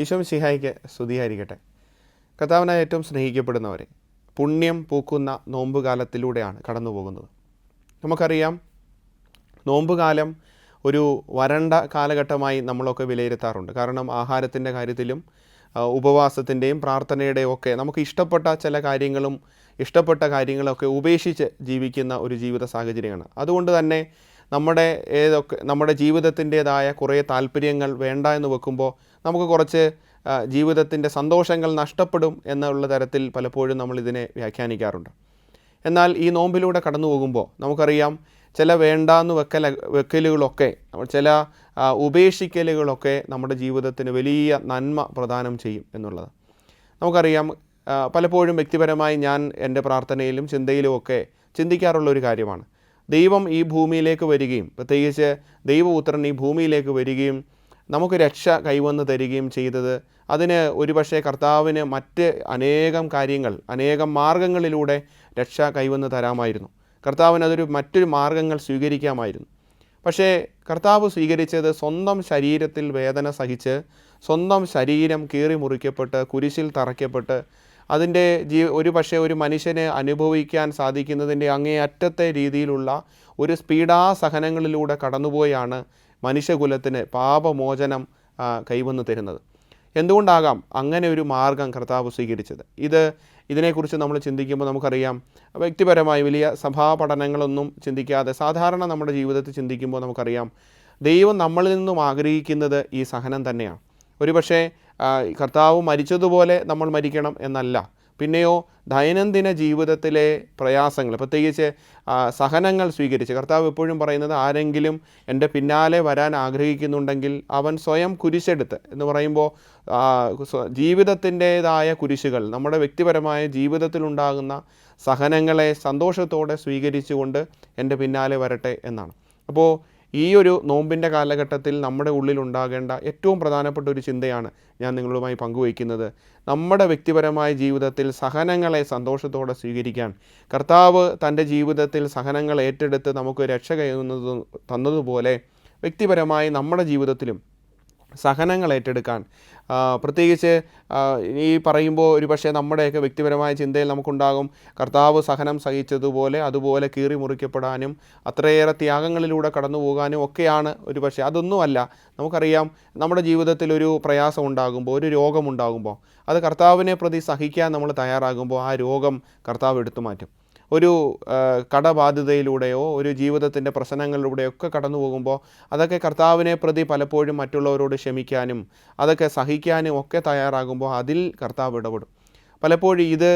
ഈശോ മിശിഹായ്ക്ക് സ്തുതിയായിരിക്കട്ടെ. കർത്താവിനാൽ ഏറ്റവും സ്നേഹിക്കപ്പെടുന്നവരെ, പുണ്യം പൂക്കുന്ന നോമ്പുകാലത്തിലൂടെയാണ് കടന്നു പോകുന്നത്. നമുക്കറിയാം, നോമ്പുകാലം ഒരു വരണ്ട കാലഘട്ടമായി നമ്മളൊക്കെ വിലയിരുത്താറുണ്ട്. കാരണം ആഹാരത്തിൻ്റെ കാര്യത്തിലും ഉപവാസത്തിൻ്റെയും പ്രാർത്ഥനയുടെയും ഒക്കെ നമുക്ക് ഇഷ്ടപ്പെട്ട ചില കാര്യങ്ങളൊക്കെ ഉപേക്ഷിച്ച് ജീവിക്കുന്ന ഒരു ജീവിത സാഹചര്യമാണ്. അതുകൊണ്ട് തന്നെ നമ്മുടെ ജീവിതത്തിൻ്റേതായ കുറേ താല്പര്യങ്ങൾ വേണ്ട എന്ന് വെക്കുമ്പോൾ നമുക്ക് കുറച്ച് ജീവിതത്തിൻ്റെ സന്തോഷങ്ങൾ നഷ്ടപ്പെടും എന്നുള്ള തരത്തിൽ പലപ്പോഴും നമ്മളിതിനെ വ്യാഖ്യാനിക്കാറുണ്ട്. എന്നാൽ ഈ നോമ്പിലൂടെ കടന്നു പോകുമ്പോൾ നമുക്കറിയാം, ചില വേണ്ടാന്ന് വെക്കലുകളൊക്കെ, ചില ഉപേക്ഷിക്കലുകളൊക്കെ നമ്മുടെ ജീവിതത്തിന് വലിയ നന്മ പ്രദാനം ചെയ്യും എന്നുള്ളത് നമുക്കറിയാം. പലപ്പോഴും വ്യക്തിപരമായി ഞാൻ എൻ്റെ പ്രാർത്ഥനയിലും ചിന്തയിലുമൊക്കെ ചിന്തിക്കാറുള്ളൊരു കാര്യമാണ്. ദൈവം ഈ ഭൂമിയിലേക്ക് വരികയും, പ്രത്യേകിച്ച് ദൈവപുത്രൻ ഈ ഭൂമിയിലേക്ക് വരികയും നമുക്ക് രക്ഷ കൈവന്ന് തരികയും ചെയ്തത്, അതിന് ഒരുപക്ഷെ കർത്താവിന് മറ്റ് അനേകം മാർഗങ്ങളിലൂടെ രക്ഷ കൈവന്ന് തരാമായിരുന്നു. കർത്താവിന് മറ്റൊരു മാർഗങ്ങൾ സ്വീകരിക്കാമായിരുന്നു. പക്ഷേ കർത്താവ് സ്വീകരിച്ചത് സ്വന്തം ശരീരത്തിൽ വേദന സഹിച്ച്, സ്വന്തം ശരീരം കീറി മുറിക്കപ്പെട്ട്, കുരിശിൽ തറയ്ക്കപ്പെട്ട്, അതിൻ്റെ ഒരു മനുഷ്യന് അനുഭവിക്കാൻ സാധിക്കുന്നതിൻ്റെ അങ്ങേയറ്റത്തെ രീതിയിലുള്ള ഒരു പീഡാസഹനങ്ങളിലൂടെ കടന്നുപോയാണ് മനുഷ്യകുലത്തിന് പാപമോചനം കൈവന്ന് തരുന്നത്. എന്തുകൊണ്ടാകാം അങ്ങനെ ഒരു മാർഗം കർത്താവ് സ്വീകരിച്ചത്? ഇതിനെക്കുറിച്ച് നമ്മൾ ചിന്തിക്കുമ്പോൾ നമുക്കറിയാം, വ്യക്തിപരമായി വലിയ സഭാ പഠനങ്ങളൊന്നും ചിന്തിക്കാതെ സാധാരണ നമ്മുടെ ജീവിതത്തിൽ ചിന്തിക്കുമ്പോൾ നമുക്കറിയാം, ദൈവം നമ്മളിൽ നിന്നും ആഗ്രഹിക്കുന്നത് ഈ സഹനം തന്നെയാണ്. ഒരുപക്ഷെ കർത്താവ് മരിച്ചതുപോലെ നമ്മൾ മരിക്കണം എന്നല്ല, പിന്നെയോ ദൈനംദിന ജീവിതത്തിലെ പ്രയാസങ്ങൾ, പ്രത്യേകിച്ച് സഹനങ്ങൾ സ്വീകരിച്ച്, കർത്താവ് എപ്പോഴും പറയുന്നത്, ആരെങ്കിലും എൻ്റെ പിന്നാലെ വരാൻ ആഗ്രഹിക്കുന്നുണ്ടെങ്കിൽ അവൻ സ്വയം കുരിശെടുത്ത് എന്ന് പറയുമ്പോൾ ജീവിതത്തിൻ്റേതായ കുരിശുകൾ, നമ്മുടെ വ്യക്തിപരമായ ജീവിതത്തിലുണ്ടാകുന്ന സഹനങ്ങളെ സന്തോഷത്തോടെ സ്വീകരിച്ചുകൊണ്ട് എൻ്റെ പിന്നാലെ വരട്ടെ എന്നാണ്. അപ്പോൾ ഈ ഒരു നോമ്പിൻ്റെ കാലഘട്ടത്തിൽ നമ്മുടെ ഉള്ളിലുണ്ടാകേണ്ട ഏറ്റവും പ്രധാനപ്പെട്ട ഒരു ചിന്തയാണ് ഞാൻ നിങ്ങളുമായി പങ്കുവയ്ക്കുന്നത്. നമ്മുടെ വ്യക്തിപരമായ ജീവിതത്തിൽ സഹനങ്ങളെ സന്തോഷത്തോടെ സ്വീകരിക്കാൻ കർത്താവ് തൻ്റെ ജീവിതത്തിൽ സഹനങ്ങൾ ഏറ്റെടുത്ത് നമുക്ക് രക്ഷ തന്നതുപോലെ, വ്യക്തിപരമായി നമ്മുടെ ജീവിതത്തിലും സഹനങ്ങൾ ഏറ്റെടുക്കാൻ, പ്രത്യേകിച്ച് ഈ പറയുമ്പോൾ ഒരുപക്ഷെ നമ്മുടെയൊക്കെ വ്യക്തിപരമായ ചിന്തയിൽ നമുക്കുണ്ടാകും, കർത്താവ് സഹനം സഹിച്ചതുപോലെ അതുപോലെ കീറി മുറിക്കപ്പെടാനും അത്രയേറെ ത്യാഗങ്ങളിലൂടെ കടന്നു പോകാനും ഒക്കെയാണ് ഒരുപക്ഷെ. അതൊന്നുമല്ല. നമുക്കറിയാം, നമ്മുടെ ജീവിതത്തിൽ ഒരു പ്രയാസം ഉണ്ടാകുമ്പോൾ, ഒരു രോഗമുണ്ടാകുമ്പോൾ, അത് കർത്താവിനെ പ്രതി സഹിക്കാൻ നമ്മൾ തയ്യാറാകുമ്പോൾ ആ രോഗം കർത്താവ് എടുത്തു മാറ്റും. ഒരു കടബാധ്യതയിലൂടെയോ ഒരു ജീവിതത്തിൻ്റെ പ്രശ്നങ്ങളിലൂടെയോ ഒക്കെ കടന്നു പോകുമ്പോൾ അതൊക്കെ കർത്താവിനെ പ്രതി പലപ്പോഴും മറ്റുള്ളവരോട് ക്ഷമിക്കാനും അതൊക്കെ സഹിക്കാനും ഒക്കെ തയ്യാറാകുമ്പോൾ അതിൽ കർത്താവ് ഇടപെടും. പലപ്പോഴും ഇത്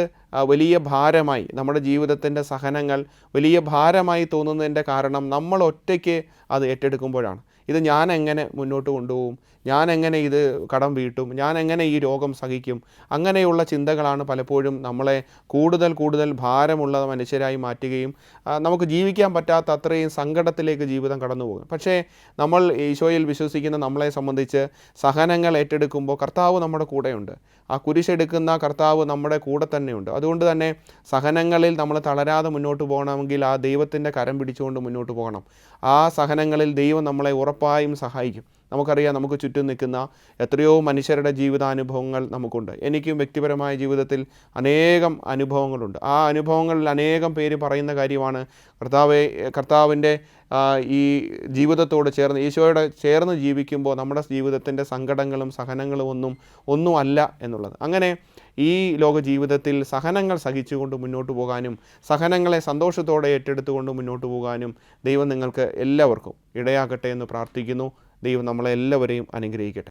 വലിയ ഭാരമായി, നമ്മുടെ ജീവിതത്തിൻ്റെ സഹനങ്ങൾ വലിയ ഭാരമായി തോന്നുന്നതിൻ്റെ കാരണം നമ്മൾ ഒറ്റയ്ക്ക് അത് ഏറ്റെടുക്കുമ്പോഴാണ്. ഇത് ഞാൻ എങ്ങനെ മുന്നോട്ട് കൊണ്ടുപോകും, ഞാൻ എങ്ങനെ ഇത് കടം വീട്ടും, ഞാൻ എങ്ങനെ ഈ രോഗം സഹിക്കും, അങ്ങനെയുള്ള ചിന്തകളാണ് പലപ്പോഴും നമ്മളെ കൂടുതൽ ഭാരമുള്ള മനുഷ്യരായി മാറ്റുകയും നമുക്ക് ജീവിക്കാൻ പറ്റാത്ത അത്രയും സങ്കടത്തിലേക്ക് ജീവിതം കടന്നു പോകും. പക്ഷേ നമ്മൾ ഈശോയിൽ വിശ്വസിക്കുന്ന നമ്മളെ സംബന്ധിച്ച് സഹനങ്ങൾ ഏറ്റെടുക്കുമ്പോൾ കർത്താവ് നമ്മുടെ കൂടെയുണ്ട്. ആ കുരിശെടുക്കുന്ന കർത്താവ് നമ്മുടെ കൂടെ തന്നെയുണ്ട്. അതുകൊണ്ട് തന്നെ സഹനങ്ങളിൽ നമ്മൾ തളരാതെ മുന്നോട്ട് പോകണമെങ്കിൽ ആ ദൈവത്തിൻ്റെ കരം പിടിച്ചുകൊണ്ട് മുന്നോട്ട് പോകണം. ആ സഹനങ്ങളിൽ ദൈവം നമ്മളെ ഉറപ്പായും സഹായിക്കും. നമുക്കറിയാം, നമുക്ക് ചുറ്റും നിൽക്കുന്ന എത്രയോ മനുഷ്യരുടെ ജീവിതാനുഭവങ്ങൾ നമുക്കുണ്ട്. എനിക്കും വ്യക്തിപരമായ ജീവിതത്തിൽ അനേകം അനുഭവങ്ങളുണ്ട്. ആ അനുഭവങ്ങളിൽ അനേകം പേര് പറയുന്ന കാര്യമാണ്, കർത്താവിൻ്റെ ഈ ജീവിതത്തോട് ചേർന്ന്, ഈശോയോടെ ചേർന്ന് ജീവിക്കുമ്പോൾ നമ്മുടെ ജീവിതത്തിൻ്റെ സങ്കടങ്ങളും സഹനങ്ങളും ഒന്നും അല്ല എന്നുള്ളത്. അങ്ങനെ ഈ ലോക ജീവിതത്തിൽ സഹനങ്ങൾ സഹിച്ചുകൊണ്ട് മുന്നോട്ട് പോകാനും സഹനങ്ങളെ സന്തോഷത്തോടെ ഏറ്റെടുത്തുകൊണ്ട് മുന്നോട്ട് പോകാനും ദൈവം നിങ്ങൾക്ക് എല്ലാവർക്കും ഇടയാകട്ടെ എന്ന് പ്രാർത്ഥിക്കുന്നു. ദൈവം നമ്മളെല്ലാവരെയും അനുഗ്രഹിക്കട്ടെ.